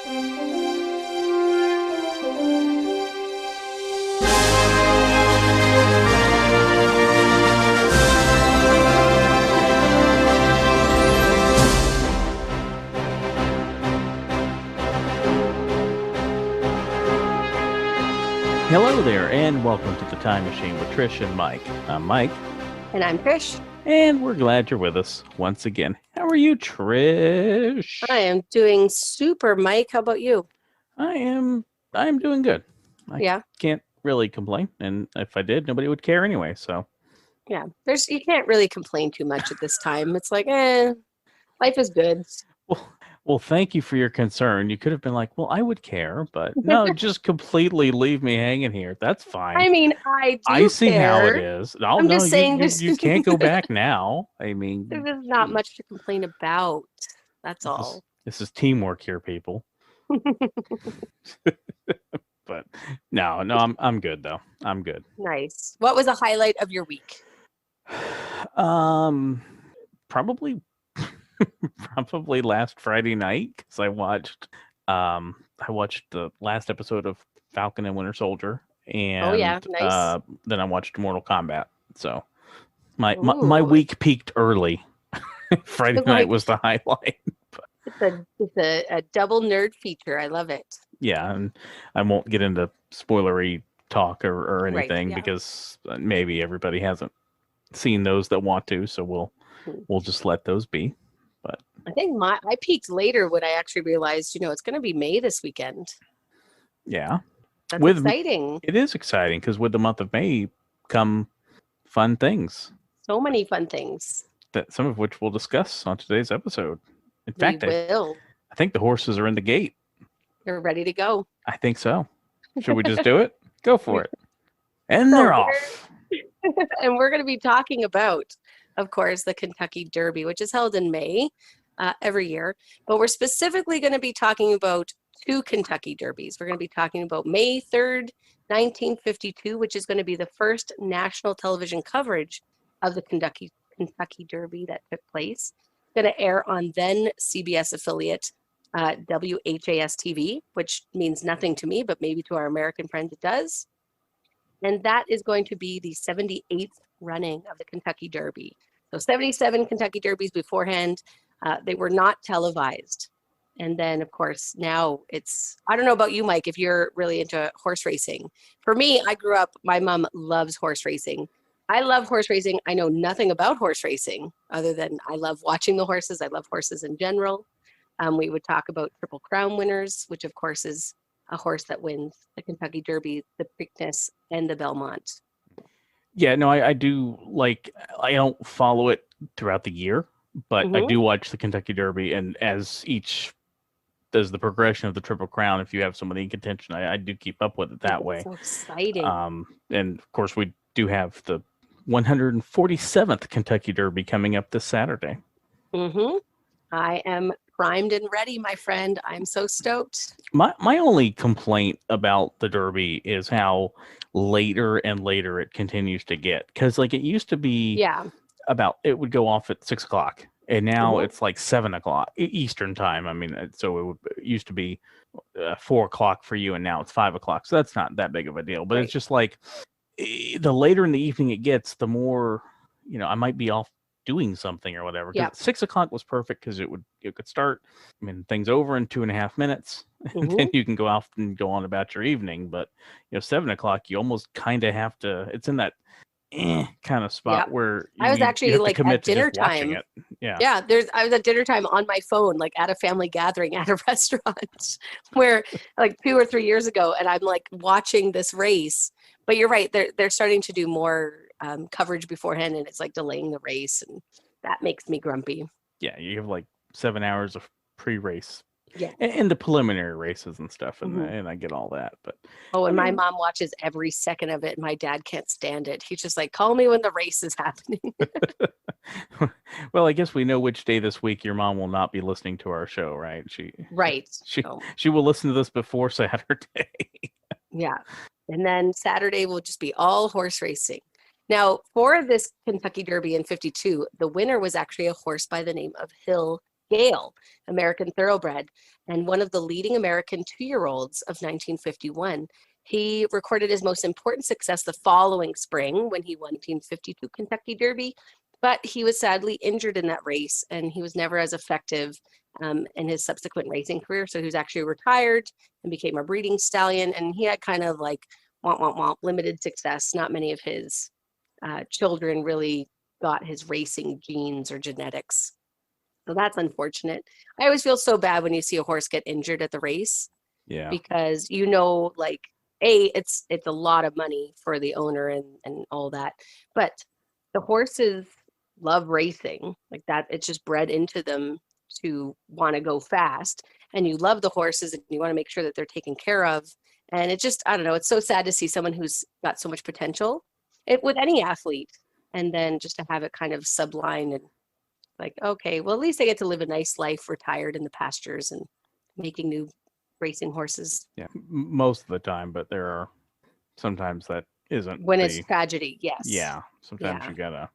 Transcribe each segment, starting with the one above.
Hello there, and welcome to the Time Machine with Trish and Mike. I'm Mike. And I'm Trish. And we're glad you're with us once again. How are you, Trish? I am doing super, Mike. How about you? I am doing good. Yeah. Can't really complain, and if I did, nobody would care anyway, so. Yeah. You can't really complain too much at this time. It's like, life is good. Well, thank you for your concern. You could have been like, well, I would care, but no, just completely leave me hanging here. That's fine. I mean, I see care. how it is. No, I'm just saying you can't go back now. I mean, there's not much to complain about. That's all. This is teamwork here, people. But no, I'm good though. I'm good. Nice. What was the highlight of your week? Probably last Friday night, because I watched the last episode of Falcon and Winter Soldier, and nice. Then I watched Mortal Kombat. So my week peaked early. Friday night was the highlight. It's a double nerd feature. I love it. Yeah, and I won't get into spoilery talk or anything, right, because maybe everybody hasn't seen those that want to, so we'll just let those be. But I think I peaked later when I actually realized, it's going to be May this weekend. Yeah. That's exciting. It is exciting, because with the month of May come fun things. So many fun things. Some of which we'll discuss on today's episode. In fact, I think the horses are in the gate. They're ready to go. I think so. Should we just do it? Go for it. And they're off. And we're going to be talking about, of course, the Kentucky Derby, which is held in May every year. But we're specifically going to be talking about two Kentucky Derbies. We're going to be talking about May 3rd, 1952, which is going to be the first national television coverage of the Kentucky Derby that took place. It's going to air on then CBS affiliate WHAS TV, which means nothing to me, but maybe to our American friends it does. And that is going to be the 78th running of the Kentucky Derby. So 77 Kentucky Derbies beforehand. They were not televised. And then, of course, now I don't know about you, Mike, if you're really into horse racing. For me, I grew up, my mom loves horse racing. I love horse racing. I know nothing about horse racing other than I love watching the horses. I love horses in general. We would talk about Triple Crown winners, which of course is a horse that wins the Kentucky Derby, the Preakness, and the Belmont. Yeah, no, I do I don't follow it throughout the year, but I do watch the Kentucky Derby, and as the progression of the Triple Crown, if you have somebody in contention, I do keep up with it that way. So exciting. And of course, we do have the 147th Kentucky Derby coming up this Saturday. I am primed and ready, my friend. I'm so stoked. My only complaint about the Derby is how later and later it continues to get, because it used to be it would go off at 6:00, and now it's like 7:00 Eastern time. I mean, so it used to be 4:00 for you, and now it's 5:00. So that's not that big of a deal. But it's just the later in the evening it gets, the more I might be off doing something or whatever. 6:00 was perfect, because it could start things over in 2.5 minutes, and then you can go off and go on about your evening. But 7:00, you almost kind of have to. It's in that kind of spot where I was actually at dinner time. I was at dinner time on my phone, at a family gathering at a restaurant, where 2 or 3 years ago, and I'm watching this race. But you're right; they're starting to do more coverage beforehand, and it's delaying the race, and that makes me grumpy. Yeah, you have 7 hours of pre-race, and the preliminary races and stuff, and I get all that. But my mom watches every second of it, and my dad can't stand it. He's just call me when the race is happening. Well, I guess we know which day this week your mom will not be listening to our show, right? She will listen to this before Saturday. Yeah. And then Saturday will just be all horse racing. Now, for this Kentucky Derby in 52, the winner was actually a horse by the name of Hill Gale, American Thoroughbred, and one of the leading American 2-year-olds of 1951. He recorded his most important success the following spring when he won the 1952 Kentucky Derby, but he was sadly injured in that race, and he was never as effective in his subsequent racing career. So he was actually retired and became a breeding stallion, and he had kind of like limited success. Not many of his children really got his racing genes or genetics. So that's unfortunate. I always feel so bad when you see a horse get injured at the race. Yeah. Because like, it's a lot of money for the owner and all that. But the horses love racing. Like that, it's just bred into them to want to go fast. And you love the horses and you want to make sure that they're taken care of. And it just, I don't know, it's so sad to see someone who's got so much potential with any athlete. And then just to have it kind of subline and like, okay, well, at least they get to live a nice life, retired in the pastures and making new racing horses. Yeah, most of the time, but there are sometimes that isn't. When it's tragedy, yes. Yeah, sometimes you gotta,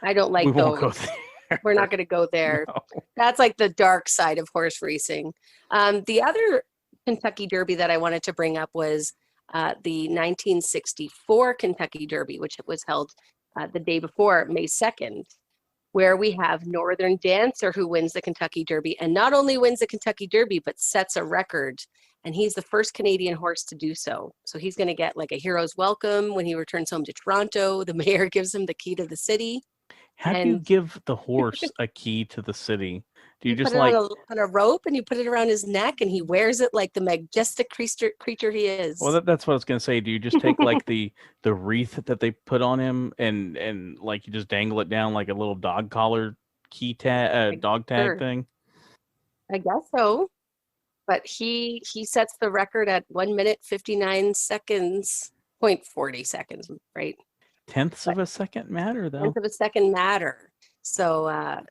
I don't like those. Won't go there. We're not going to go there. No. That's like the dark side of horse racing. The other Kentucky Derby that I wanted to bring up was the 1964 Kentucky Derby, which was held the day before, May 2nd, where we have Northern Dancer, who wins the Kentucky Derby, and not only wins the Kentucky Derby, but sets a record. And he's the first Canadian horse to do so. So he's going to get like a hero's welcome when he returns home to Toronto. The mayor gives him the key to the city. How do you give the horse a key to the city? Do you just put it on a rope and you put it around his neck and he wears it like the majestic creature he is? Well, that's what I was going to say. Do you just take like the wreath that they put on him and like you just dangle it down like a little dog collar key tag, dog tag thing? I guess so. But he sets the record at 1 minute 59 seconds, 0.40 seconds, right? Tenths of a second matter, though. Tenth of a second matter. So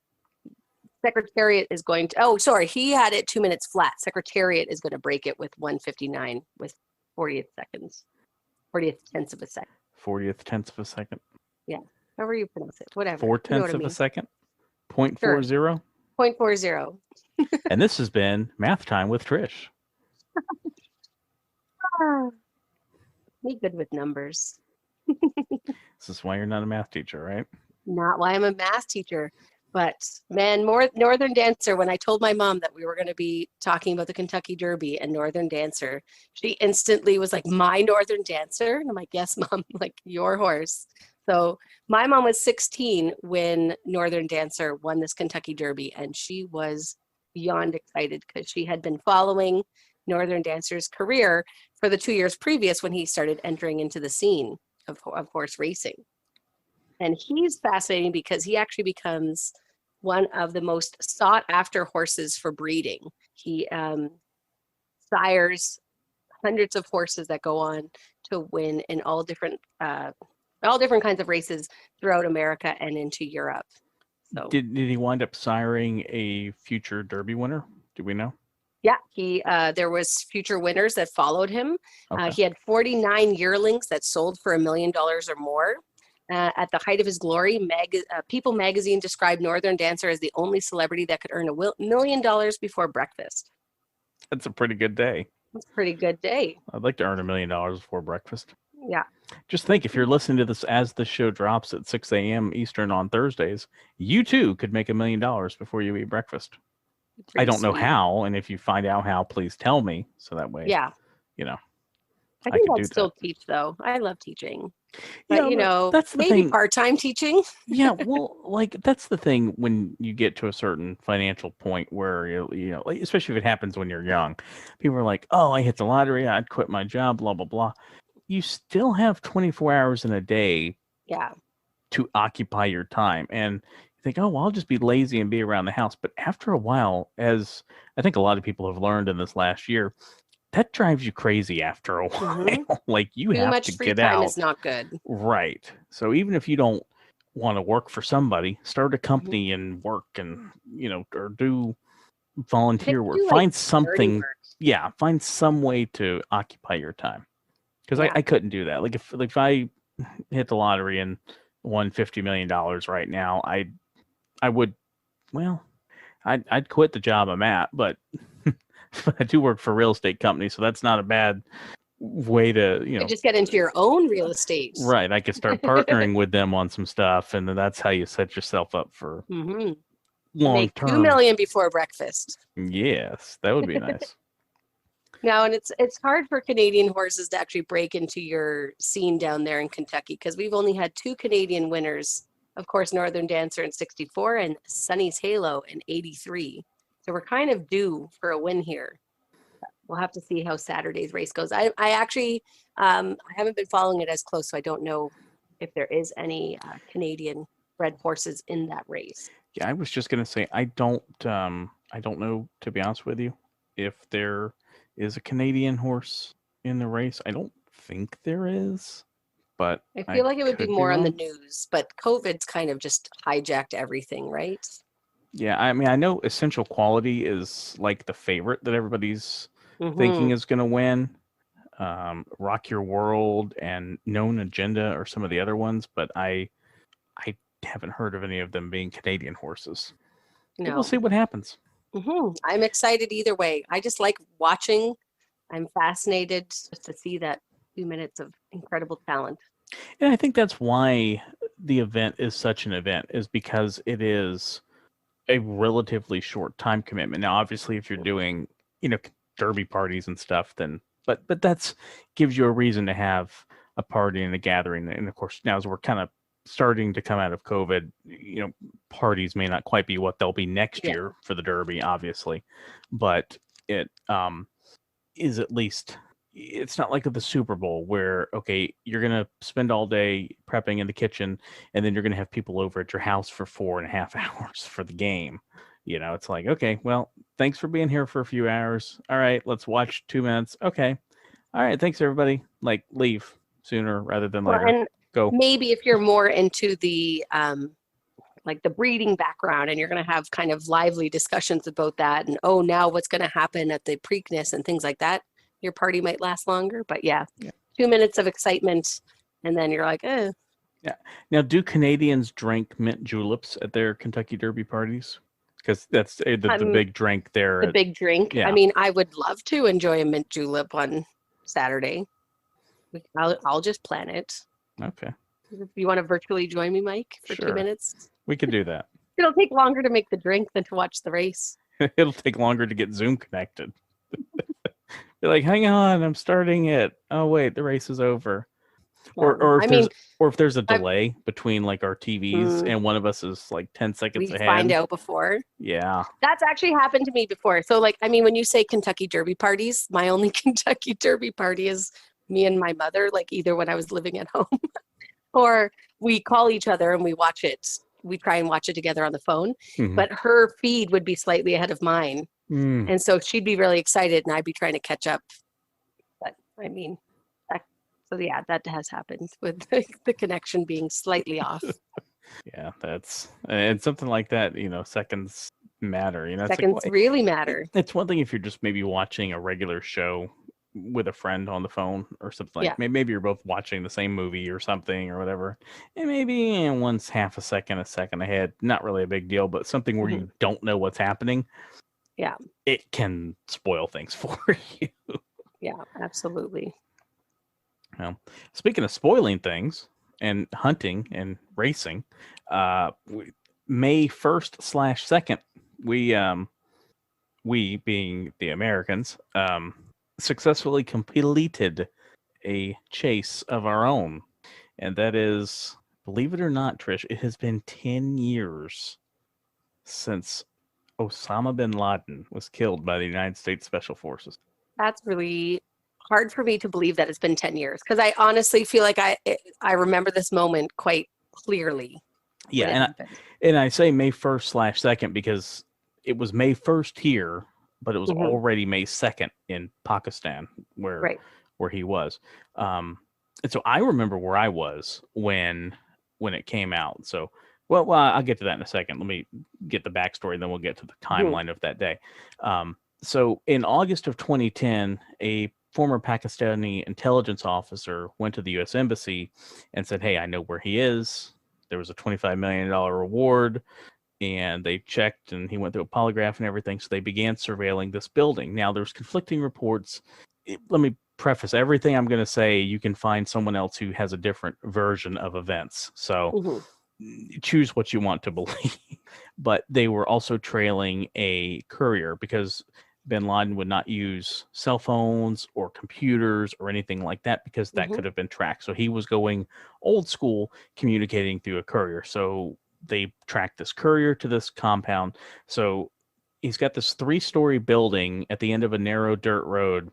Secretariat is going to, he had it 2 minutes flat. Secretariat is going to break it with 1:59 with 40th seconds, 40th tenths of a second. 40th tenths of a second. Yeah, however you pronounce it, whatever. 4 tenths of a second. 0.40. Sure. 0.40. And this has been Math Time with Trish. Me good with numbers. This is why you're not a math teacher, right? Not why I'm a math teacher. But man, Northern Dancer, when I told my mom that we were going to be talking about the Kentucky Derby and Northern Dancer, she instantly was like, my Northern Dancer? And I'm like, yes, Mom, like your horse. So my mom was 16 when Northern Dancer won this Kentucky Derby, and she was beyond excited because she had been following Northern Dancer's career for the 2 years previous when he started entering into the scene of horse racing. And he's fascinating because he actually becomes one of the most sought after horses for breeding. He sires hundreds of horses that go on to win in all different kinds of races throughout America and into Europe. So did he wind up siring a future Derby winner? Do we know? Yeah, there was future winners that followed him. Okay. He had 49 yearlings that sold for $1 million or more. At the height of his glory, People magazine described Northern Dancer as the only celebrity that could earn $1 million before breakfast. That's a pretty good day. That's a pretty good day. I'd like to earn $1 million before breakfast. Yeah. Just think, if you're listening to this as the show drops at 6 a.m. Eastern on Thursdays, you too could make $1 million before you eat breakfast. I don't know how, and if you find out how, please tell me, so that way, I think I'd still teach, though. I love teaching. But, that's maybe part-time teaching. Yeah, well, like, that's the thing when you get to a certain financial point where, especially if it happens when you're young, people are like, oh, I hit the lottery, I'd quit my job, blah, blah, blah. You still have 24 hours in a day to occupy your time. And you think, oh, well, I'll just be lazy and be around the house. But after a while, as I think a lot of people have learned in this last year, that drives you crazy after a while. Mm-hmm. Like you Too have much to free get time out. Is not good. Right. So even if you don't want to work for somebody, start a company and work and, or do volunteer work. Find something. Yeah. Find some way to occupy your time. Because I couldn't do that. Like if I hit the lottery and won $50 million right now, I would I'd quit the job I'm at, but I do work for a real estate company, so that's not a bad way to, you just get into your own real estate. Right. I could start partnering with them on some stuff, and then that's how you set yourself up for long term. $2 million before breakfast. Yes, that would be nice. Now, and it's hard for Canadian horses to actually break into your scene down there in Kentucky because we've only had 2 Canadian winners. Of course, Northern Dancer in '64 and Sunny's Halo in '83. So we're kind of due for a win here. We'll have to see how Saturday's race goes. I actually I haven't been following it as close, so I don't know if there is any Canadian bred horses in that race. Yeah, I was just gonna say I don't know, to be honest with you, if there is a Canadian horse in the race. I don't think there is, but I feel like it would be more on the news. But COVID's kind of just hijacked everything, right? Yeah, I mean, I know Essential Quality is like the favorite that everybody's thinking is going to win. Rock Your World and Known Agenda are some of the other ones, but I haven't heard of any of them being Canadian horses. No. We'll see what happens. I'm excited either way. I just like watching. I'm fascinated just to see that 2 minutes of incredible talent. And I think that's why the event is such an event, is because it is a relatively short time commitment. Now, obviously, if you're doing, derby parties and stuff, then but that's gives you a reason to have a party and a gathering. And of course, now as we're kind of starting to come out of COVID, parties may not quite be what they'll be next year for the Derby, obviously, but it is at least, it's not like the Super Bowl where, okay, you're going to spend all day prepping in the kitchen and then you're going to have people over at your house for 4.5 hours for the game. It's like, okay, well, thanks for being here for a few hours. All right, let's watch 2 minutes. Okay. All right. Thanks, everybody. Like, leave sooner rather than later. And go. Maybe if you're more into the, like the breeding background and you're going to have kind of lively discussions about that and, now what's going to happen at the Preakness and things like that, your party might last longer. But yeah, 2 minutes of excitement and then you're like, eh. Yeah. Now, do Canadians drink mint juleps at their Kentucky Derby parties? Because that's the big drink there. The big drink. Yeah. I mean, I would love to enjoy a mint julep on Saturday. I'll just plan it. Okay. You want to virtually join me, Mike, for 2 minutes? We could do that. It'll take longer to make the drink than to watch the race. It'll take longer to get Zoom connected. Be like, hang on, I'm starting it. Oh wait, the race is over. Or if there's a delay between like our TVs and one of us is like 10 seconds ahead. We find out before. Yeah. That's actually happened to me before. So like, I mean, when you say Kentucky Derby parties, my only Kentucky Derby party is me and my mother, like either when I was living at home or we call each other and we watch it. We try and watch it together on the phone, but her feed would be slightly ahead of mine. And so she'd be really excited and I'd be trying to catch up. But I mean, so yeah, that has happened with the connection being slightly off. Yeah, and something like that, seconds matter. Seconds really matter. It's one thing if you're just maybe watching a regular show with a friend on the phone or something like maybe you're both watching the same movie or something or whatever, and maybe one's half a second ahead, not really a big deal, but something where you don't know what's happening, it can spoil things for you. Yeah, absolutely. Well, speaking of spoiling things and hunting and racing, May 1st/2nd, we being the Americans, successfully completed a chase of our own. And that is, believe it or not, Trish, it has been 10 years since Osama bin Laden was killed by the United States Special Forces. That's really hard for me to believe that it's been 10 years because I honestly feel like I remember this moment quite clearly. Yeah, and I say May 1st/2nd because it was May 1st here, but it was already May 2nd in Pakistan where he was. And so I remember where I was when it came out. So, well, I'll get to that in a second. Let me get the backstory, then we'll get to the timeline of that day. So in August of 2010, a former Pakistani intelligence officer went to the U.S. Embassy and said, hey, I know where he is. There was a $25 million reward and they checked, and he went through a polygraph and everything. So they began surveilling this building. Now, there's conflicting reports. Let me preface everything I'm going to say. You can find someone else who has a different version of events. So choose what you want to believe. But they were also trailing a courier because bin Laden would not use cell phones or computers or anything like that because that could have been tracked. So he was going old school, communicating through a courier. So they tracked this courier to this compound. So he's got this 3-story building at the end of a narrow dirt road,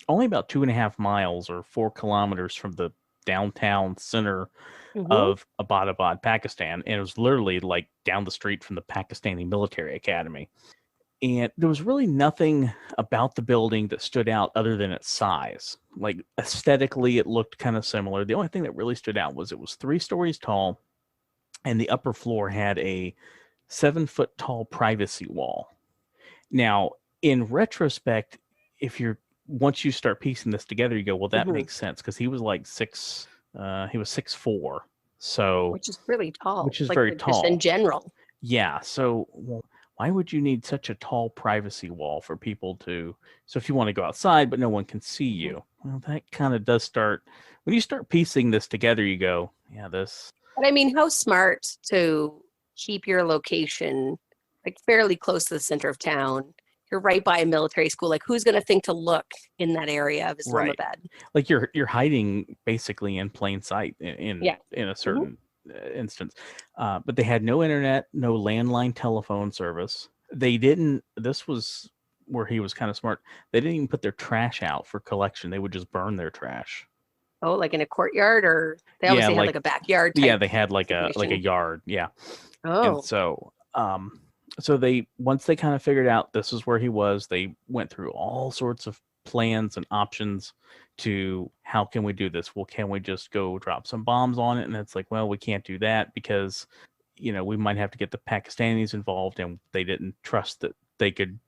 only about 2.5 miles or 4 kilometers from the downtown center of Abbottabad, Pakistan. And it was literally like down the street from the Pakistani military academy. And there was really nothing about the building that stood out other than its size. Like aesthetically, it looked kind of similar. The only thing that really stood out was it was 3 stories tall, and the upper floor had a 7-foot tall privacy wall. Now, in retrospect, once you start piecing this together, you go, well, that makes sense because he was like 6'4", so which is really tall. Which is like, very tall just in general. Yeah. So, why would you need such a tall privacy wall for people to? So, if you want to go outside, but no one can see you, well, that kind of does start when you start piecing this together. You go, yeah, this. But I mean, how smart to keep your location like fairly close to the center of town. You're right by a military school. Like, who's going to think to look in that area of Islamabad? Right. Like you're hiding basically in plain sight in a certain instance. But they had no internet, no landline telephone service. They didn't. This was where he was kind of smart. They didn't even put their trash out for collection. They would just burn their trash. Oh, like in a courtyard, or they obviously had like a backyard. Yeah, they had like a yard. Yeah. Oh. And so once they kind of figured out this is where he was, they went through all sorts of plans and options to how can we do this? Well, can we just go drop some bombs on it? And it's like, well, we can't do that because, we might have to get the Pakistanis involved, and they didn't trust that they could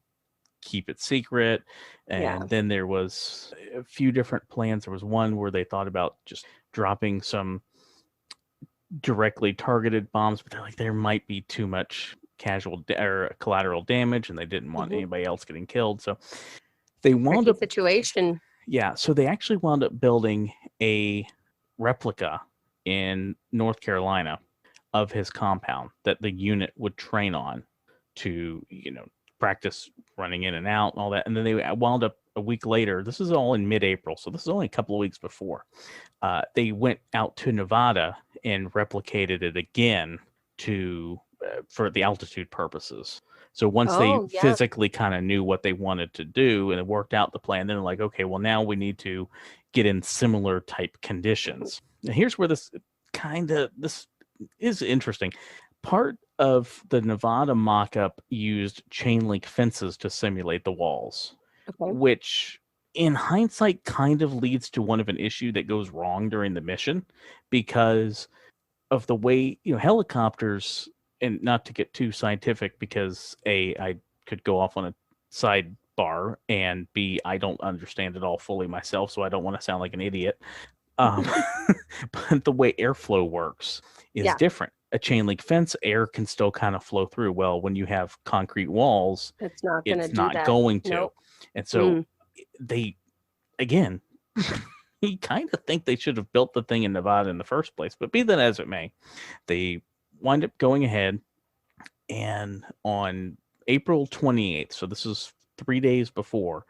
keep it secret. And then there was a few different plans. There was one where they thought about just dropping some directly targeted bombs, but they're like, there might be too much collateral damage, and they didn't want anybody else getting killed. So they wound up situation. Yeah. So they actually wound up building a replica in North Carolina of his compound that the unit would train on to, practice running in and out and all that. And then they wound up a week later. This is all in mid-April. So this is only a couple of weeks before. They went out to Nevada and replicated it again for the altitude purposes. So once they physically kind of knew what they wanted to do and it worked out the plan, then they're like, okay, well, now we need to get in similar type conditions. And here's where this is interesting. Part of the Nevada mock-up used chain link fences to simulate the walls, which in hindsight kind of leads to an issue that goes wrong during the mission because of the way, helicopters, and not to get too scientific because I could go off on a sidebar, and B, I don't understand it all fully myself, so I don't want to sound like an idiot. But the way airflow works is different. A chain link fence, air can still kind of flow through. Well, when you have concrete walls, it's not going to. Nope. And so they, again, you kind of think they should have built the thing in Nevada in the first place. But be that as it may, they wind up going ahead, and on April 28th, so this is 3 days before,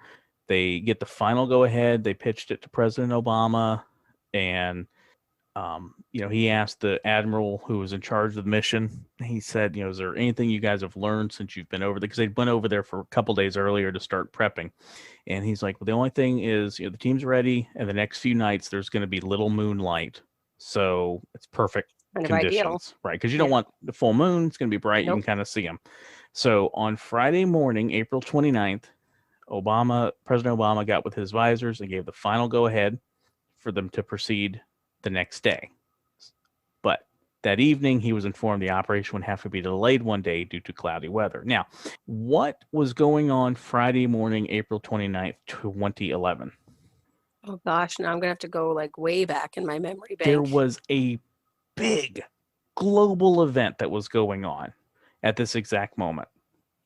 they get the final go ahead. They pitched it to President Obama, and he asked the admiral who was in charge of the mission. He said, is there anything you guys have learned since you've been over there? Because they went over there for a couple days earlier to start prepping. And he's like, well, the only thing is, the team's ready, and the next few nights there's going to be little moonlight. So it's perfect conditions, ideal. Right? Because you don't want the full moon. It's going to be bright. Nope. You can kind of see them. So on Friday morning, April 29th, President Obama got with his advisors and gave the final go ahead for them to proceed the next day. But that evening, he was informed the operation would have to be delayed one day due to cloudy weather. Now, what was going on Friday morning, April 29th, 2011? Oh, gosh. Now I'm going to have to go like way back in my memory bank. There was a big global event that was going on. at this exact moment.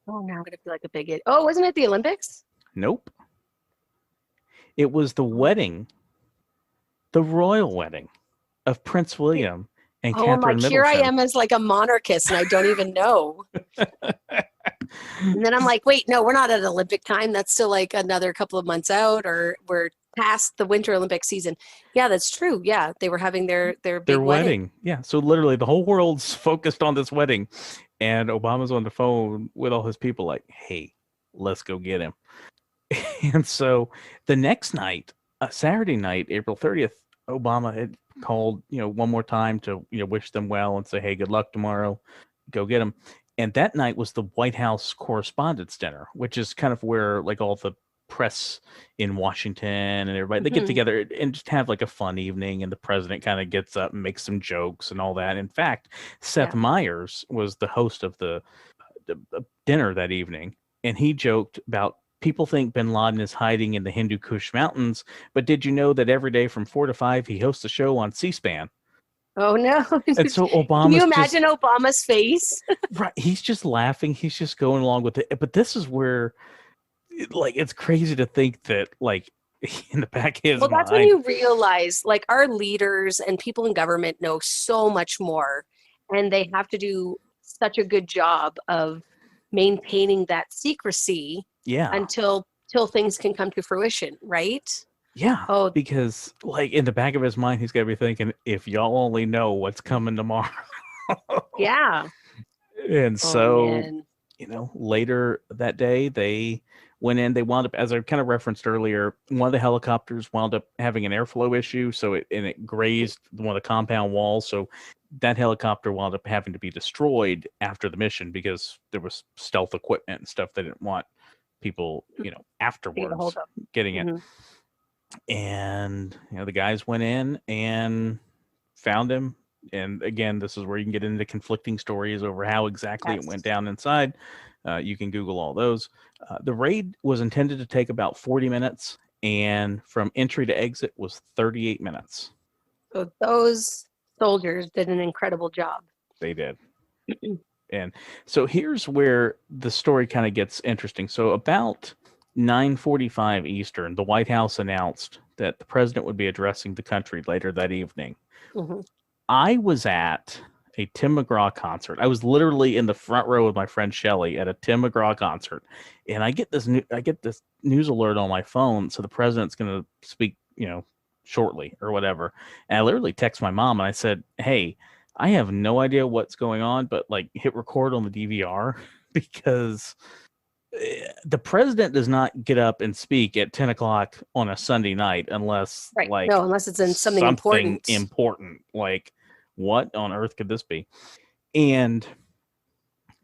Oh, now I'm going to feel like a bigot. Oh, wasn't it the Olympics? Nope. It was the wedding, the royal wedding of Prince William and Catherine I'm like, Middleton. Here I am as like a monarchist and I don't even know. And then I'm like, wait, no, we're not at Olympic time. That's still like another couple of months out, or we're past the Winter Olympic season. Yeah, that's true. Yeah, they were having their big wedding. Yeah, so literally the whole world's focused on this wedding, and Obama's on the phone with all his people like, hey, let's go get him. And so the next night, Saturday night, April 30th, Obama had called, one more time to, wish them well and say, hey, good luck tomorrow. Go get them. And that night was the White House Correspondents' Dinner, which is kind of where like all the press in Washington and everybody, they get together and just have like a fun evening. And the president kind of gets up and makes some jokes and all that. In fact, Seth Meyers was the host of the dinner that evening. And he joked about, people think bin Laden is hiding in the Hindu Kush Mountains, but did you know that every day from 4 to 5, he hosts a show on C-SPAN? Oh, no. And so Obama's Can you imagine Obama's face? Right. He's just laughing. He's just going along with it. But this is where, like, it's crazy to think that, like, in the back of his mind. Well, that's when you realize, like, our leaders and people in government know so much more, and they have to do such a good job of maintaining that secrecy until things can come to fruition, right? Yeah. Oh, because like in the back of his mind, he's got to be thinking, if y'all only know what's coming tomorrow. Yeah. And so, later that day, they went in, they wound up, as I kind of referenced earlier, one of the helicopters wound up having an airflow issue. So it grazed one of the compound walls. So that helicopter wound up having to be destroyed after the mission because there was stealth equipment and stuff they didn't want people, afterwards getting it. And, the guys went in and found him. And again, this is where you can get into conflicting stories over how exactly it went down inside. You can Google all those. The raid was intended to take about 40 minutes, and from entry to exit was 38 minutes. So those soldiers did an incredible job. They did. And so here's where the story kind of gets interesting. So about 9:45 Eastern, the White House announced that the president would be addressing the country later that evening. I was at a Tim McGraw concert. I was literally in the front row with my friend Shelly at a Tim McGraw concert, and I get this news alert on my phone. So the president's going to speak, shortly or whatever. And I literally text my mom and I said, "Hey, I have no idea what's going on, but like hit record on the DVR because the president does not get up and speak at 10 o'clock on a Sunday night unless unless it's in something important. Like, what on earth could this be?" And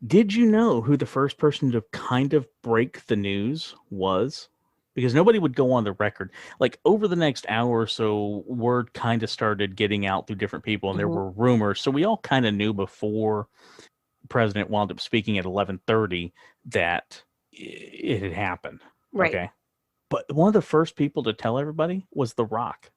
did you know who the first person to kind of break the news was? Because nobody would go on the record. Like over the next hour or so, word kind of started getting out through different people, and there were rumors. So we all kind of knew before the president wound up speaking at 11:30 that it had happened. Right. Okay. But one of the first people to tell everybody was The Rock.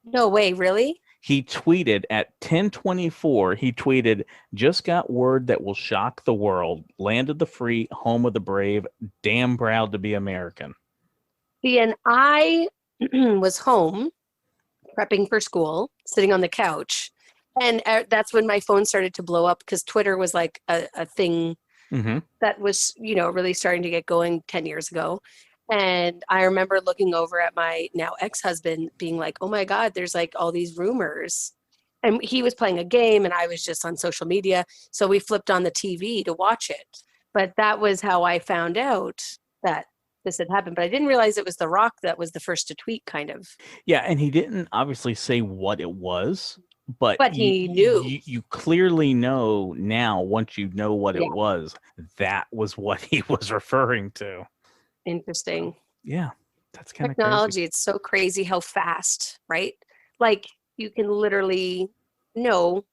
No way, really? He tweeted at 10:24, he tweeted, "Just got word that will shock the world. Land of the free, home of the brave. Damn proud to be American." See, and I was home prepping for school, sitting on the couch. And that's when my phone started to blow up because Twitter was like a thing that was, really starting to get going 10 years ago. And I remember looking over at my now ex-husband being like, oh my God, there's like all these rumors. And he was playing a game and I was just on social media. So we flipped on the TV to watch it. But that was how I found out that this had happened. But I didn't realize it was The Rock that was the first to tweet, kind of. Yeah, and he didn't obviously say what it was. But he knew. You clearly know now, once you know what it was, that was what he was referring to. Interesting. Yeah, that's kind of technology. crazy. It's so crazy how fast, right? Like you can literally know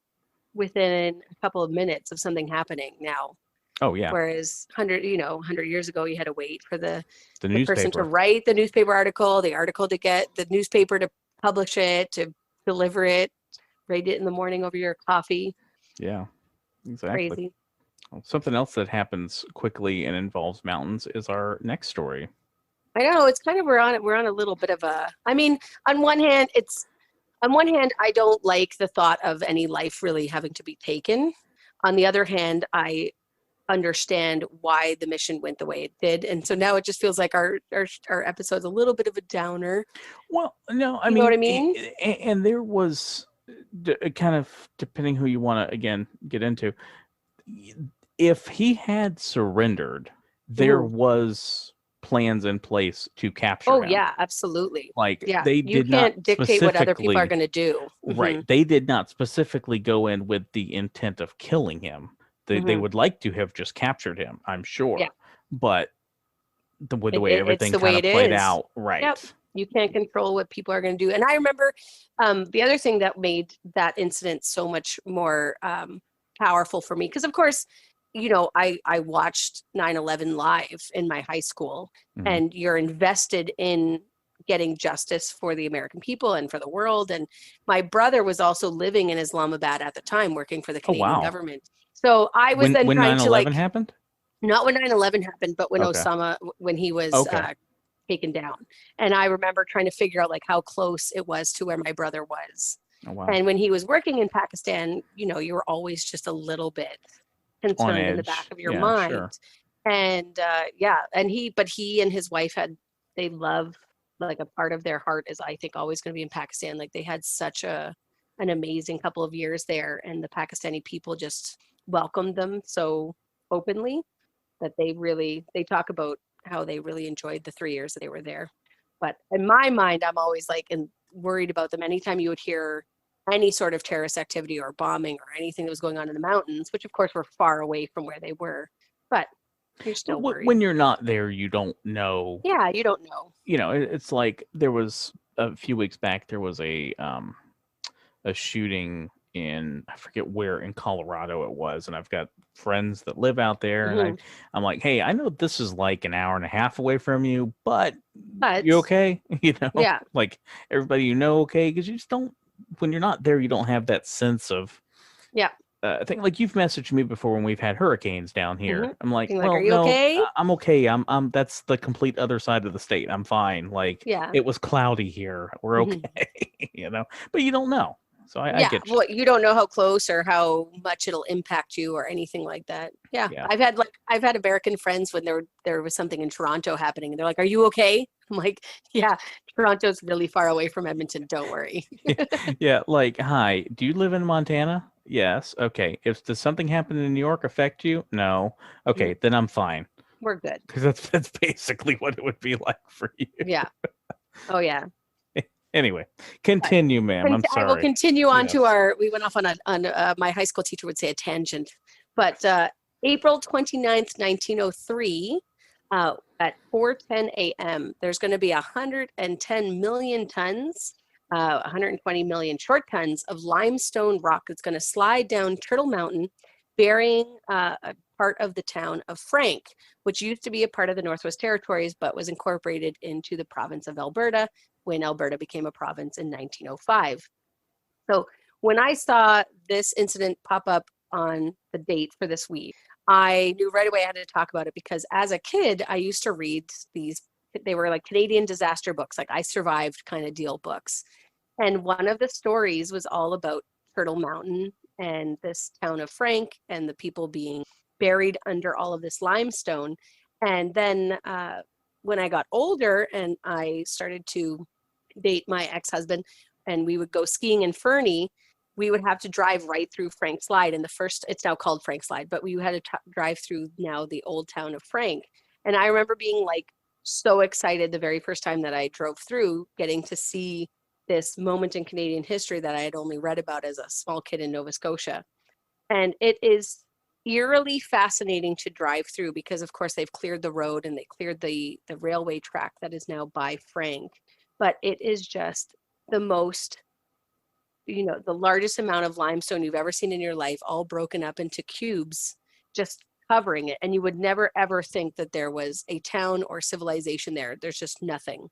within a couple of minutes of something happening now. Oh yeah. Whereas 100 years ago, you had to wait for the person to newspaper. write the newspaper article, to get the newspaper to publish it, to deliver it, read it in the morning over your coffee. Yeah, exactly. Crazy. Well, something else that happens quickly and involves mountains is our next story. I know, it's kind of, we're on a little bit of a, I mean, on one hand, I don't like the thought of any life really having to be taken. On the other hand, I understand why the mission went the way it did, and so now it just feels like our episode's a little bit of a downer. Well, no, I You know what I mean, mean? and there was kind of, depending who you want to again get into, if he had surrendered, there was plans in place to capture him. Oh yeah, absolutely. Like Yeah, they you did not can't dictate what other people are going to do. Right. They did not specifically go in with the intent of killing him. They would like to have just captured him, I'm sure. Yeah. But the way It's everything the way kind of it played is. out, right. Yep. You can't control what people are going to do. And I remember the other thing that made that incident so much more powerful for me, because of course, you know, I watched 9/11 live in my high school, and you're invested in getting justice for the American people and for the world. And my brother was also living in Islamabad at the time, working for the Canadian government. So I was then trying to, like, happened? not when 9/11 happened, but when Osama, when he was taken down. And I remember trying to figure out like how close it was to where my brother was. Oh, wow. And when he was working in Pakistan, you know, you were always just a little bit concerned in the back of your mind. Sure. And and he and his wife they love, like, a part of their heart is, I think, always going to be in Pakistan. Like, they had such an amazing couple of years there, and the Pakistani people just welcomed them so openly that they talk about how they really enjoyed the 3 years that they were there. But in my mind, I'm always like, and worried about them. Anytime you would hear any sort of terrorist activity or bombing or anything that was going on in the mountains, which of course were far away from where they were, but you're still worried. When you're not there, you don't know. Yeah, you don't know. You know, it's like there was a few weeks back, there was a shooting in, I forget where in Colorado it was, and I've got friends that live out there, and I'm like, hey, I know this is like an hour and a half away from you, but you okay? You know, yeah, like everybody you know, okay, because you just don't, when you're not there, you don't have that sense of I think, like, you've messaged me before when we've had hurricanes down here. I'm like, well, are you okay? I'm okay. I'm that's the complete other side of the state. I'm fine. Like, it was cloudy here. We're okay. You know, but you don't know. So I get you. Well, you don't know how close or how much it'll impact you or anything like that. Yeah. I've had American friends when there was something in Toronto happening, and they're like, "Are you okay?" I'm like, "Yeah, Toronto's really far away from Edmonton. Don't worry." Yeah. Like, hi, do you live in Montana? Yes. Okay. Does something happen in New York affect you? No. Okay, then I'm fine. We're good. Because that's basically what it would be like for you. Yeah. Oh yeah. Anyway, continue, ma'am. I'm sorry. I will continue on to we went off on my high school teacher would say a tangent, but April 29th, 1903, at 4:10 a.m., there's going to be 110 million tons, 120 million short tons of limestone rock that's going to slide down Turtle Mountain, burying a part of the town of Frank, which used to be a part of the Northwest Territories, but was incorporated into the province of Alberta when Alberta became a province in 1905. So when I saw this incident pop up on the date for this week, I knew right away I had to talk about it, because as a kid, I used to read these, they were like Canadian disaster books, like I Survived kind of deal books. And one of the stories was all about Turtle Mountain and this town of Frank and the people being buried under all of this limestone. And then when I got older and I started to date my ex-husband and we would go skiing in Fernie, we would have to drive right through Frank Slide. And it's now called Frank Slide, but we had to drive through now the old town of Frank. And I remember being like so excited the very first time that I drove through, getting to see this moment in Canadian history that I had only read about as a small kid in Nova Scotia. And it is eerily fascinating to drive through, because of course they've cleared the road and they cleared the railway track that is now by Frank. But it is just the most, the largest amount of limestone you've ever seen in your life, all broken up into cubes, just covering it. And you would never, ever think that there was a town or civilization there. There's just nothing.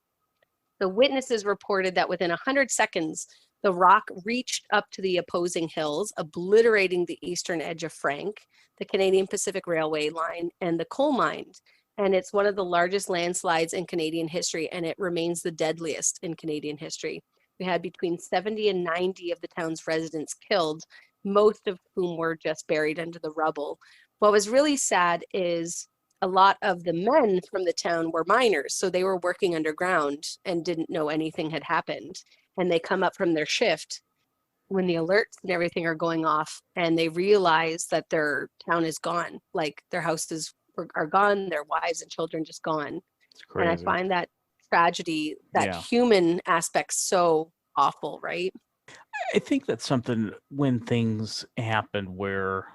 The witnesses reported that within 100 seconds, The rock reached up to the opposing hills, obliterating the eastern edge of Frank, the Canadian Pacific Railway line, and the coal mine. And it's one of the largest landslides in Canadian history, and it remains the deadliest in Canadian history. We had between 70 and 90 of the town's residents killed, most of whom were just buried under the rubble. What was really sad is a lot of the men from the town were miners, so they were working underground and didn't know anything had happened. And they come up from their shift when the alerts and everything are going off, and they realize that their town is gone, like their houses are gone, their wives and children just gone. It's crazy. And I find that tragedy, that human aspect, so awful, right? I think that's something when things happen where,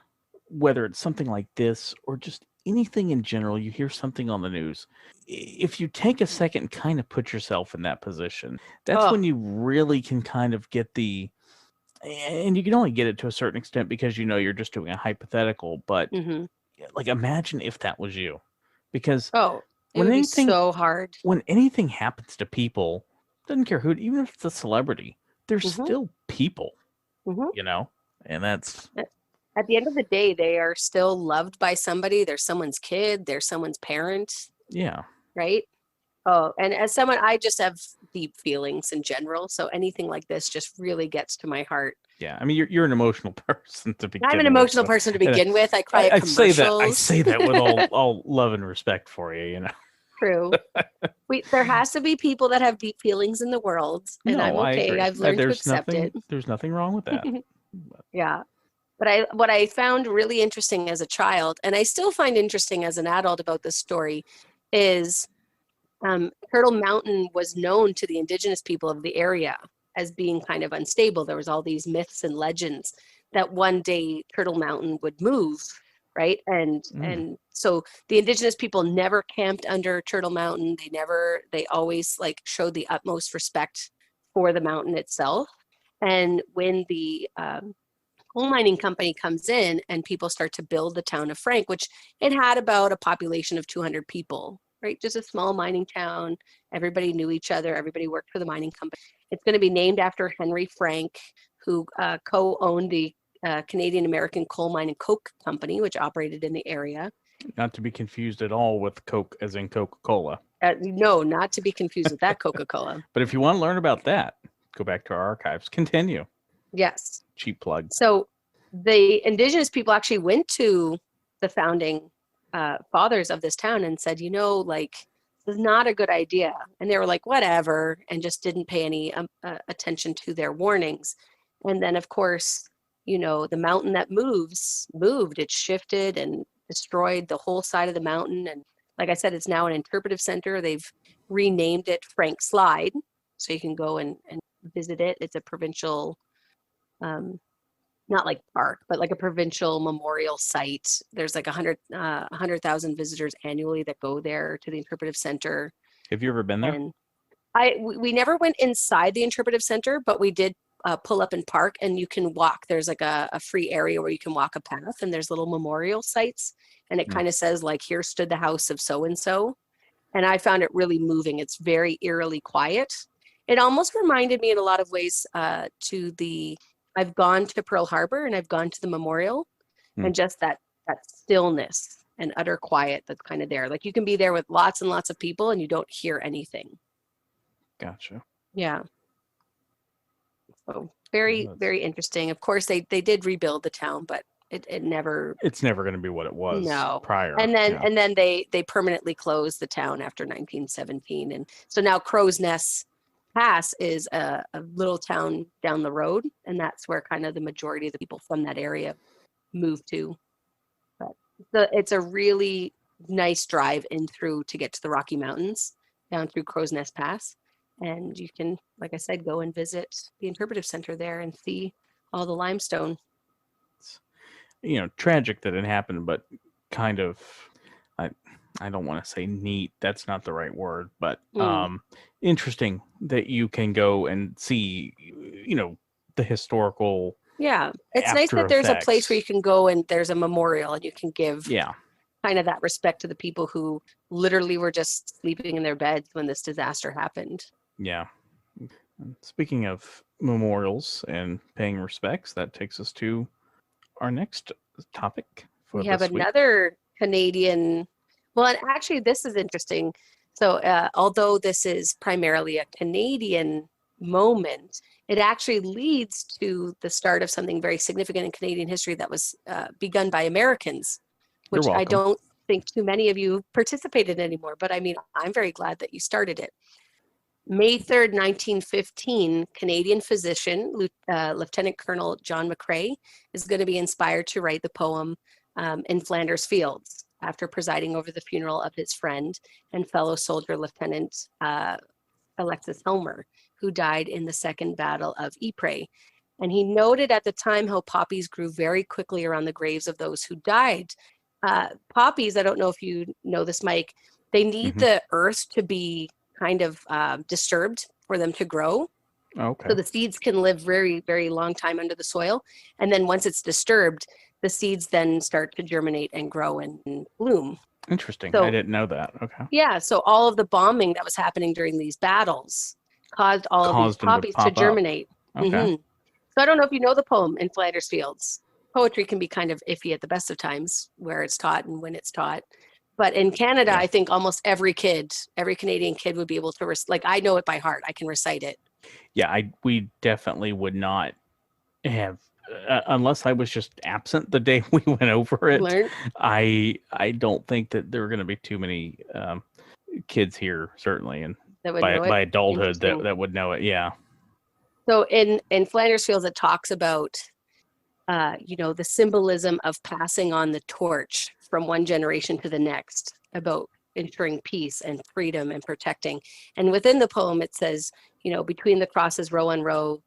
whether it's something like this or just anything in general, you hear something on the news, if you take a second and kind of put yourself in that position, that's when you really can kind of get and you can only get it to a certain extent because you're just doing a hypothetical, but like imagine if that was you, because it would be so hard. When anything happens to people, doesn't care who, even if it's a celebrity, they're still people, and that's at the end of the day, they are still loved by somebody. They're someone's kid, they're someone's parent. Yeah. Right. Oh, and as someone, I just have deep feelings in general. So anything like this just really gets to my heart. Yeah, I mean, you're an emotional person to begin with. I'm an emotional person to begin with. I cry at commercials. I say that with all love and respect for you, True. There has to be people that have deep feelings in the world, and I'm okay. I've learned to accept it. There's nothing wrong with that. Yeah. But what I found really interesting as a child, and I still find interesting as an adult about this story, is Turtle Mountain was known to the indigenous people of the area as being kind of unstable. There was all these myths and legends that one day Turtle Mountain would move, right? And so the indigenous people never camped under Turtle Mountain. They always showed the utmost respect for the mountain itself. And when the coal mining company comes in and people start to build the town of Frank, which it had about a population of 200 people, right? Just a small mining town. Everybody knew each other. Everybody worked for the mining company. It's going to be named after Henry Frank, who co-owned the Canadian American Coal Mine and Coke Company, which operated in the area. Not to be confused at all with Coke as in Coca-Cola. No, not to be confused with that Coca-Cola. But if you want to learn about that, go back to our archives. Continue. Yes. Cheap plug. So the indigenous people actually went to the founding fathers of this town and said, this is not a good idea. And they were like, whatever, and just didn't pay any attention to their warnings. And then, of course, the mountain that moved, it shifted and destroyed the whole side of the mountain. And like I said, it's now an interpretive center. They've renamed it Frank Slide, so you can go and visit it. It's a provincial, not like park, but like a provincial memorial site. There's like 100,000 visitors annually that go there to the interpretive center. Have you ever been there? And we never went inside the interpretive center, but we did pull up and park, and you can walk. There's like a free area where you can walk a path, and there's little memorial sites, and it kind of says here stood the house of so-and-so. And I found it really moving. It's very eerily quiet. It almost reminded me in a lot of ways I've gone to Pearl Harbor and I've gone to the memorial, and just that stillness and utter quiet that's kind of there. Like you can be there with lots and lots of people and you don't hear anything. Gotcha. Yeah. So very, very interesting. Of course, they did rebuild the town, but it never. It's never going to be what it was prior. And then they permanently closed the town after 1917, and so now Crow's Nest Pass is a little town down the road, and that's where kind of the majority of the people from that area moved to. But it's a really nice drive in through to get to the Rocky Mountains down through Crow's Nest Pass. And you can, like I said, go and visit the interpretive center there and see all the limestone. It's, tragic that it happened, but kind of, I don't want to say neat. That's not the right word, but interesting that you can go and see, the historical. Yeah, it's nice that there's a place where you can go and there's a memorial and you can give kind of that respect to the people who literally were just sleeping in their beds when this disaster happened. Yeah. Speaking of memorials and paying respects, that takes us to our next topic for We have this week. another Canadian. Well, and actually, this is interesting. So, although this is primarily a Canadian moment, it actually leads to the start of something very significant in Canadian history that was begun by Americans, which I don't think too many of you participated in anymore. But I mean, I'm very glad that you started it. May 3rd, 1915, Canadian physician, Lieutenant Colonel John McCrae, is going to be inspired to write the poem In Flanders Fields after presiding over the funeral of his friend and fellow soldier, Lieutenant Alexis Helmer, who died in the Second Battle of Ypres. And he noted at the time how poppies grew very quickly around the graves of those who died. Poppies, I don't know if you know this, Mike, they need the earth to be kind of disturbed for them to grow. Okay. So the seeds can live very, very long time under the soil. And then once it's disturbed, the seeds then start to germinate and grow and bloom. Interesting. So, I didn't know that. Okay. Yeah. So all of the bombing that was happening during these battles caused of these poppies to germinate. Okay. So I don't know if you know the poem In Flanders Fields. Poetry can be kind of iffy at the best of times where it's taught and when it's taught. But in Canada, I think almost every Canadian kid would be able to, I know it by heart. I can recite it. Yeah, we definitely would not have, unless I was just absent the day we went over it. Learn? I don't think that there are going to be too many kids here, certainly, and by adulthood that would know it. Yeah. So in Flanders Fields, it talks about, the symbolism of passing on the torch from one generation to the next, about ensuring peace and freedom and protecting. And within the poem, it says, between the crosses, row on row,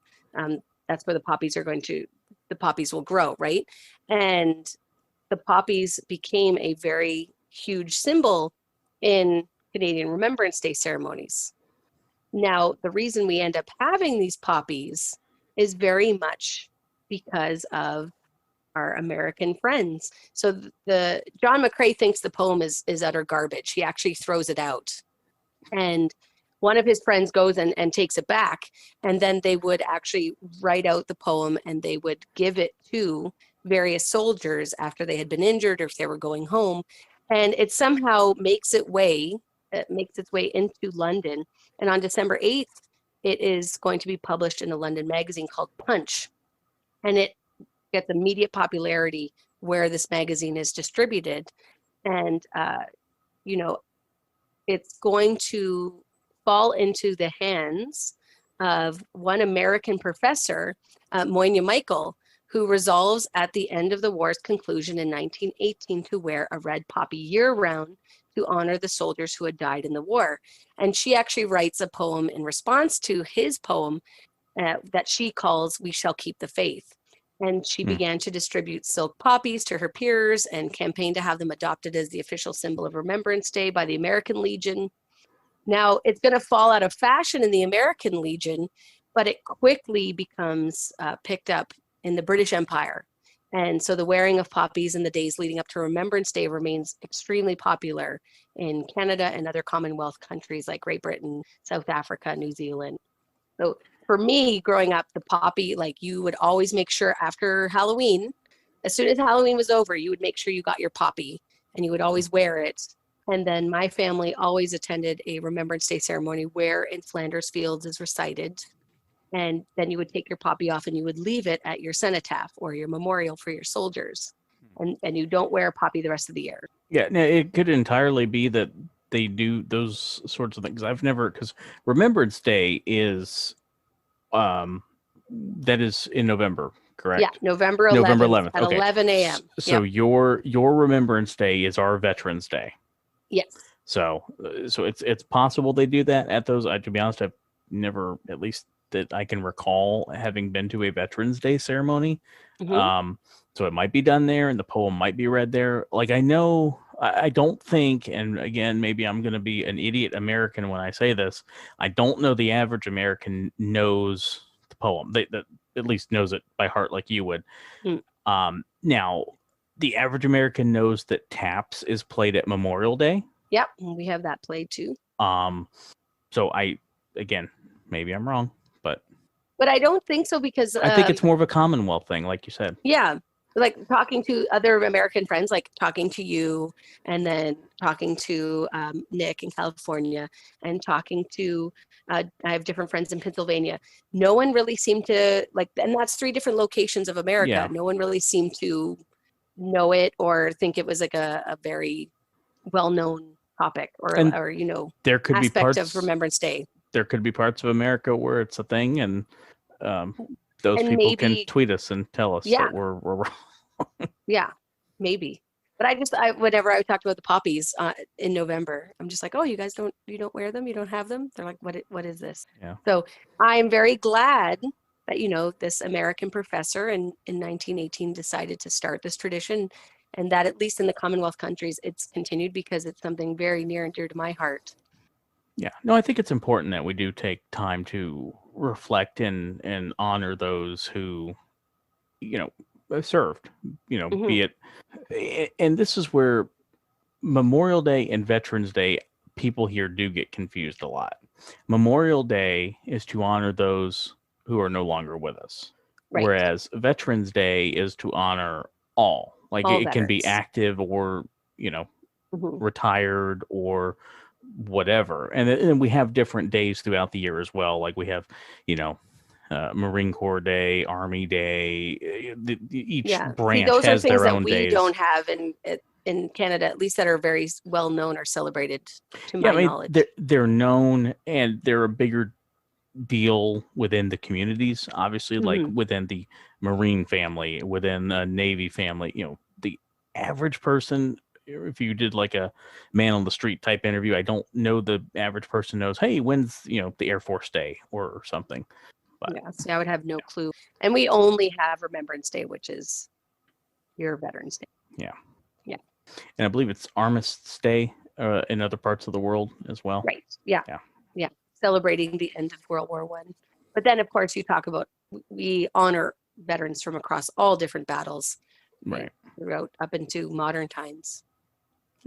that's where the poppies will grow, right? And the poppies became a very huge symbol in Canadian Remembrance Day ceremonies. Now, the reason we end up having these poppies is very much because of our American friends. So John McCrae thinks the poem is utter garbage. He actually throws it out. And one of his friends goes and takes it back. And then they would actually write out the poem and they would give it to various soldiers after they had been injured or if they were going home. And it somehow makes its way into London. And on December 8th, it is going to be published in a London magazine called Punch. And it gets immediate popularity where this magazine is distributed. And, it's going to fall into the hands of one American professor, Moynier Michael, who resolves at the end of the war's conclusion in 1918 to wear a red poppy year-round to honor the soldiers who had died in the war. And she actually writes a poem in response to his poem that she calls We Shall Keep the Faith. And she began to distribute silk poppies to her peers and campaigned to have them adopted as the official symbol of Remembrance Day by the American Legion. Now, it's going to fall out of fashion in the American Legion, but it quickly becomes picked up in the British Empire. And so the wearing of poppies in the days leading up to Remembrance Day remains extremely popular in Canada and other Commonwealth countries like Great Britain, South Africa, New Zealand. So for me, growing up, the poppy, you would always make sure after Halloween, as soon as Halloween was over, you would make sure you got your poppy and you would always wear it. And then my family always attended a Remembrance Day ceremony where In Flanders Fields is recited. And then you would take your poppy off and you would leave it at your cenotaph or your memorial for your soldiers. And you don't wear a poppy the rest of the year. Yeah, no, it could entirely be that they do those sorts of things. Because Remembrance Day is, that is in November, correct? Yeah, November 11th. At 11 a.m. So your Remembrance Day is our Veterans Day. Yes. So it's possible they do that at those. To be honest, I've never, at least that I can recall, having been to a Veterans Day ceremony. So it might be done there, and the poem might be read there. I don't think, and again, maybe I'm going to be an idiot American when I say this, I don't know the average American knows the poem. That at least knows it by heart like you would. Now, the average American knows that Taps is played at Memorial Day. Yep, we have that played too. So again, maybe I'm wrong, But I don't think so because I think it's more of a Commonwealth thing, like you said. Yeah. Like talking to other American friends, like talking to you and then talking to Nick in California and talking to, I have different friends in Pennsylvania. No one really seemed to like, and that's 3 different locations of America. Yeah. No one really seemed to know it or think it was like a very well-known topic or there could be parts of Remembrance Day. There could be parts of America where it's a thing, and those and people maybe, can tweet us and tell us that we're wrong. Yeah, maybe. But whenever I talked about the poppies in November, I'm just like, oh, you guys don't wear them? You don't have them? They're like, what is this? Yeah. So I am very glad that, this American professor in 1918 decided to start this tradition, and that at least in the Commonwealth countries, it's continued because it's something very near and dear to my heart. Yeah. No, I think it's important that we do take time to reflect and honor those who, served, be it. And this is where Memorial Day and Veterans Day, people here do get confused a lot. Memorial Day is to honor those who are no longer with us. Right. Whereas Veterans Day is to honor all. Like all it can be active or, retired or whatever. And then we have different days throughout the year as well. Like we have, Marine Corps Day, Army Day. Each branch those has are things their own that we days. Don't have in Canada, at least that are very well known or celebrated to my knowledge. They're known and they're a bigger deal within the communities, obviously, like within the Marine family, within the Navy family. The average person, if you did like a man on the street type interview, I don't know the average person knows, hey, when's the Air Force Day or something. But see, I would have no clue. And we only have Remembrance Day, which is your Veterans Day. Yeah. And I believe it's Armistice Day in other parts of the world as well. Right. Yeah. Celebrating the end of World War I. But then, of course, you talk about we honor veterans from across all different battles, right, throughout up into modern times.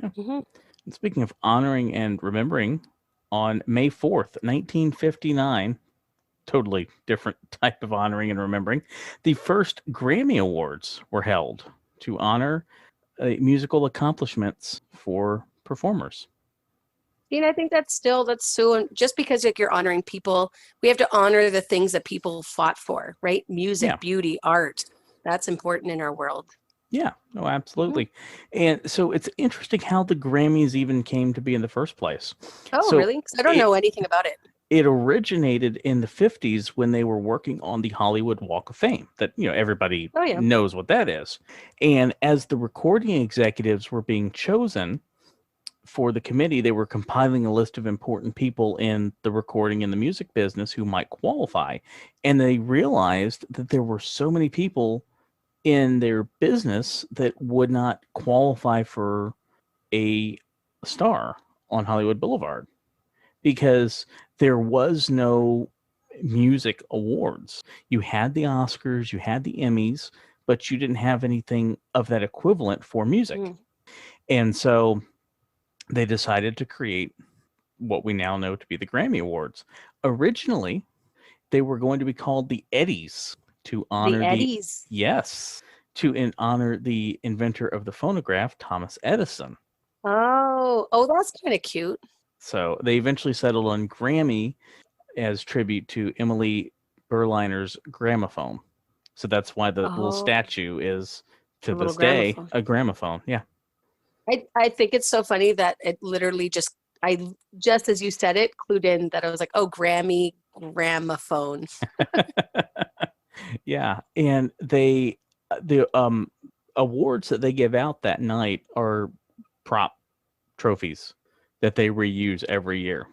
Yeah. And speaking of honoring and remembering, on May 4th, 1959, totally different type of honoring and remembering, the first Grammy Awards were held to honor musical accomplishments for performers. I think that's so, just because you're honoring people, we have to honor the things that people fought for, right? Music, beauty, art. That's important in our world. Yeah, no, absolutely. And so it's interesting how the Grammys even came to be in the first place. Oh, really? 'Cause I don't know anything about it. It originated in the 50s when they were working on the Hollywood Walk of Fame that, everybody knows what that is. And as the recording executives were being chosen for the committee, they were compiling a list of important people in the recording and the music business who might qualify. And they realized that there were so many people in their business that would not qualify for a star on Hollywood Boulevard because there was no music awards. You had the Oscars, you had the Emmys, but you didn't have anything of that equivalent for music. And so they decided to create what we now know to be the Grammy Awards. Originally, they were going to be called the Eddies to honor honor the inventor of the phonograph, Thomas Edison. Oh, that's kind of cute. So they eventually settled on Grammy as tribute to Emily Berliner's gramophone. So that's why the little statue is, to this day, a gramophone. Yeah. I think it's so funny that it literally just as you said it, clued in that I was like, oh, Grammy gramophone. Yeah. And the awards that they give out that night are prop trophies that they reuse every year.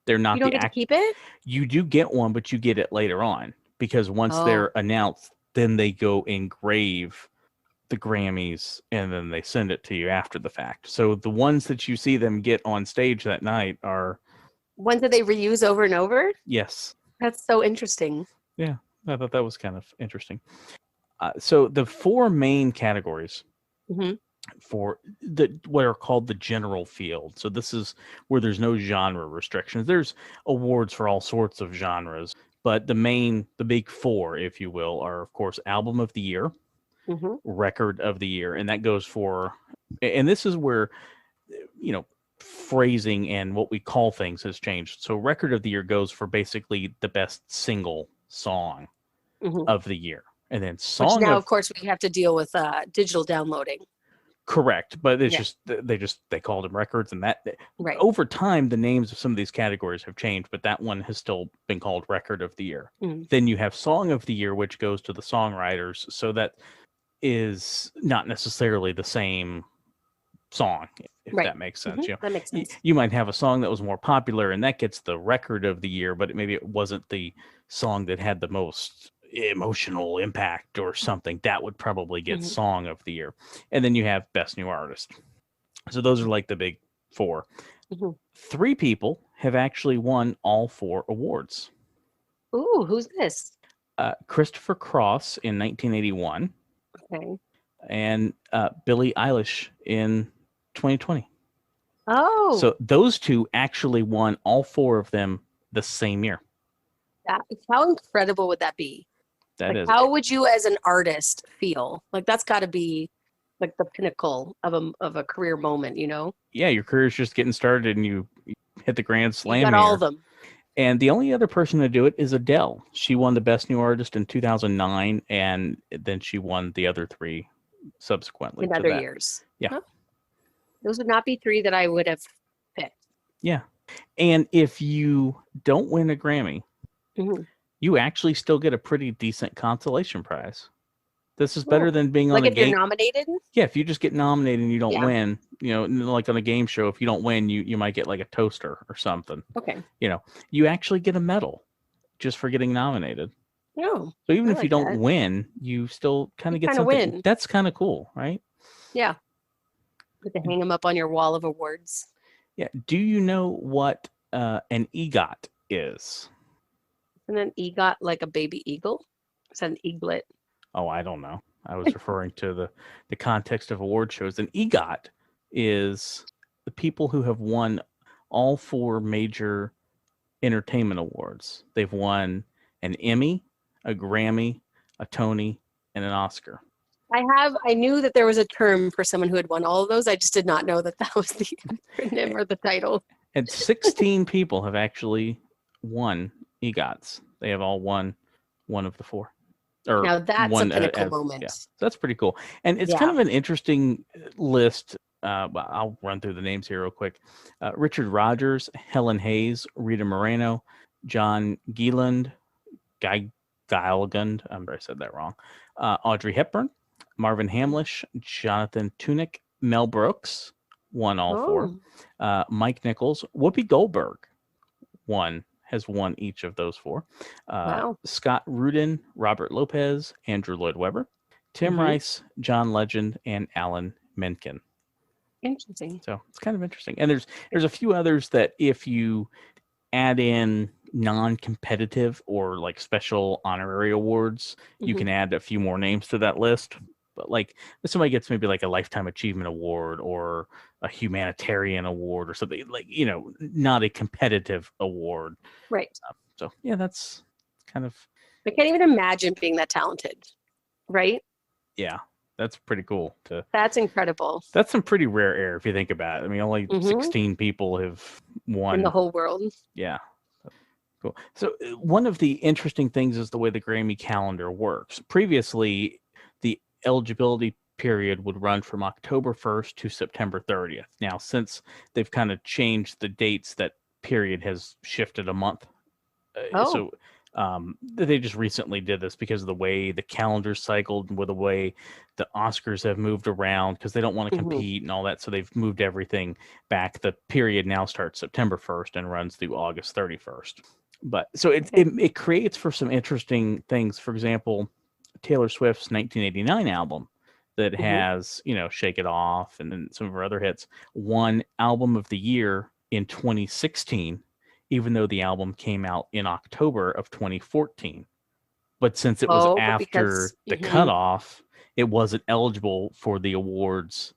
They're not. You don't get to keep it? You do get one, but you get it later on because once they're announced, then they go engrave the Grammys and then they send it to you after the fact. So the ones that you see them get on stage that night are ones that they reuse over and over? Yes. That's so interesting. Yeah, I thought that was kind of interesting. So the 4 main categories for what are called the general field. So this is where there's no genre restrictions. There's awards for all sorts of genres, But the big four, if you will, are, of course, album of the year, record of the year. And that goes for, and this is where, phrasing and what we call things has changed. So record of the year goes for basically the best single song of the year. And then song, which now, of course, we have to deal with digital downloading. Correct, but it's they called them records, and that over time the names of some of these categories have changed, but that one has still been called record of the year. Then you have song of the year, which goes to the songwriters, so that is not necessarily the same song, if that makes sense. That makes sense. You might have a song that was more popular, and that gets the record of the year, but maybe it wasn't the song that had the most emotional impact or something. That would probably get song of the year. And then you have best new artist. So those are like the big four. 3 people have actually won all 4 awards. Ooh, who's this? Christopher Cross in 1981. Okay. And Billie Eilish in 2020. Oh. So those 2 actually won all 4 of them the same year. How incredible would that be? How would you as an artist feel? Like, that's got to be like the pinnacle of a career moment, Yeah, your career is just getting started and you hit the grand slam. You got all of them. And the only other person to do it is Adele. She won the best new artist in 2009, and then she won the other 3 subsequently. In other years. Yeah. Huh? Those would not be 3 that I would have picked. Yeah. And if you don't win a Grammy, you actually still get a pretty decent consolation prize. This is better than being on a game. Like if you're nominated? Yeah, if you just get nominated and you don't win, like on a game show, if you don't win, you might get like a toaster or something. Okay. You actually get a medal just for getting nominated. No. So even if you don't win, you still kind of get something. Win. That's kind of cool, right? Yeah. You get to hang them up on your wall of awards. Yeah. Do you know what an EGOT is? Isn't an EGOT like a baby eagle? Is that an eaglet? Oh, I don't know. I was referring to the context of award shows. An EGOT is the people who have won all 4 major entertainment awards. They've won an Emmy, a Grammy, a Tony, and an Oscar. I knew that there was a term for someone who had won all of those. I just did not know that was the acronym or the title. And 16 people have actually won EGOTs. They have all won one of the 4. Now that's a pinnacle moment. Yeah, that's pretty cool. And it's kind of an interesting list. I'll run through the names here real quick. Richard Rodgers, Helen Hayes, Rita Moreno, John Gieland, I'm sorry I said that wrong. Audrey Hepburn, Marvin Hamlish, Jonathan Tunick, Mel Brooks won all 4. Mike Nichols, Whoopi Goldberg has won each of those 4. Wow. Scott Rudin, Robert Lopez, Andrew Lloyd Webber, Tim Rice, John Legend, and Alan Menken. Interesting. So it's kind of interesting. And there's a few others that if you add in non-competitive or like special honorary awards, you can add a few more names to that list. But like if somebody gets maybe like a Lifetime Achievement Award or a humanitarian award or something, like, not a competitive award. Right. So yeah, that's kind of. I can't even imagine being that talented. Right. Yeah. That's pretty cool. That's incredible. That's some pretty rare air if you think about it. I mean, only 16 people have won. In the whole world. Yeah. Cool. So one of the interesting things is the way the Grammy calendar works. Previously, the eligibility period would run from October 1st to September 30th. Now, since they've kind of changed the dates, that period has shifted a month. So they just recently did this because of the way the calendar cycled, with the way the Oscars have moved around, because they don't want to compete and all that. So they've moved everything back. The period now starts September 1st and runs through August 31st. But so it creates for some interesting things. For example, Taylor Swift's 1989 album that has, Shake It Off and then some of her other hits, won Album of the Year in 2016. Even though the album came out in October of 2014. But since it was after the cutoff, it wasn't eligible for the awards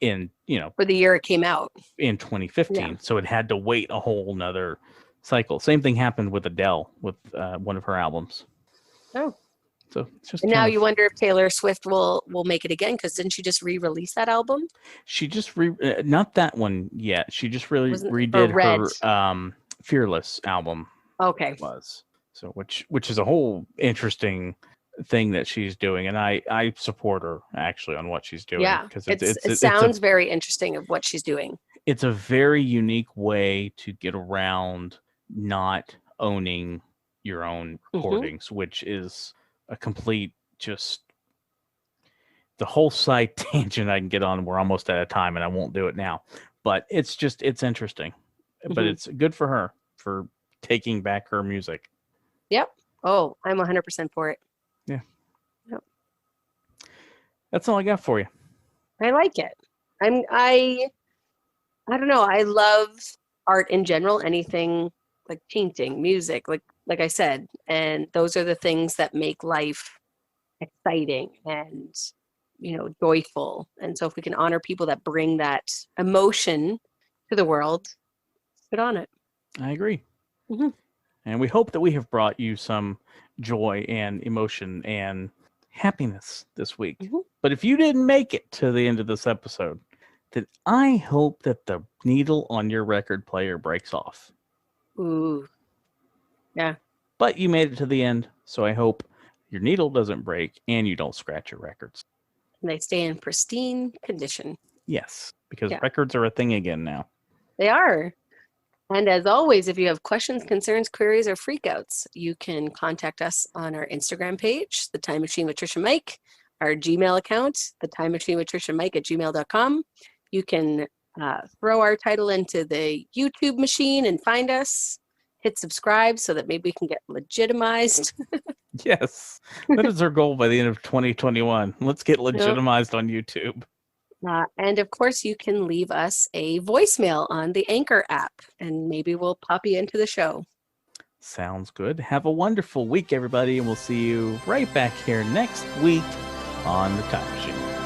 in, for the year it came out. In 2015. Yeah. So it had to wait a whole nother cycle. Same thing happened with Adele with one of her albums. Oh. So it's just. And now you wonder if Taylor Swift will make it again, because didn't she just re-release that album? She just not that one yet. She just redid her Fearless album. Okay. Was so which is a whole interesting thing that she's doing, and I support her actually on what she's doing. Yeah, because it sounds very interesting of what she's doing. It's a very unique way to get around not owning your own recordings, which is a complete just the whole side tangent I can get on. We're almost out of time, and I won't do it now. But it's interesting. But it's good for her for taking back her music. Yep. Oh, I'm 100% for it. Yeah. Yep. That's all I got for you. I like it. I don't know. I love art in general. Anything like painting, music, like I said, and those are the things that make life exciting and joyful. And so if we can honor people that bring that emotion to the world, put on it. I agree. And we hope that we have brought you some joy and emotion and happiness this week. But if you didn't make it to the end of this episode, then I hope that the needle on your record player breaks off. Ooh. Yeah. But you made it to the end, so I hope your needle doesn't break and you don't scratch your records. And they stay in pristine condition. Yes, because records are a thing again now. They are. And as always, if you have questions, concerns, queries, or freakouts, you can contact us on our Instagram page, The Time Machine with Trish and Mike, our Gmail account, The Time Machine with Trish and Mike at gmail.com. You can throw our title into the YouTube machine and find us. Hit subscribe so that maybe we can get legitimized. Yes, that is our goal by the end of 2021. Let's get legitimized on YouTube. And of course, you can leave us a voicemail on the Anchor app, and maybe we'll pop you into the show. Sounds good. Have a wonderful week, everybody, and we'll see you right back here next week on The Time Machine.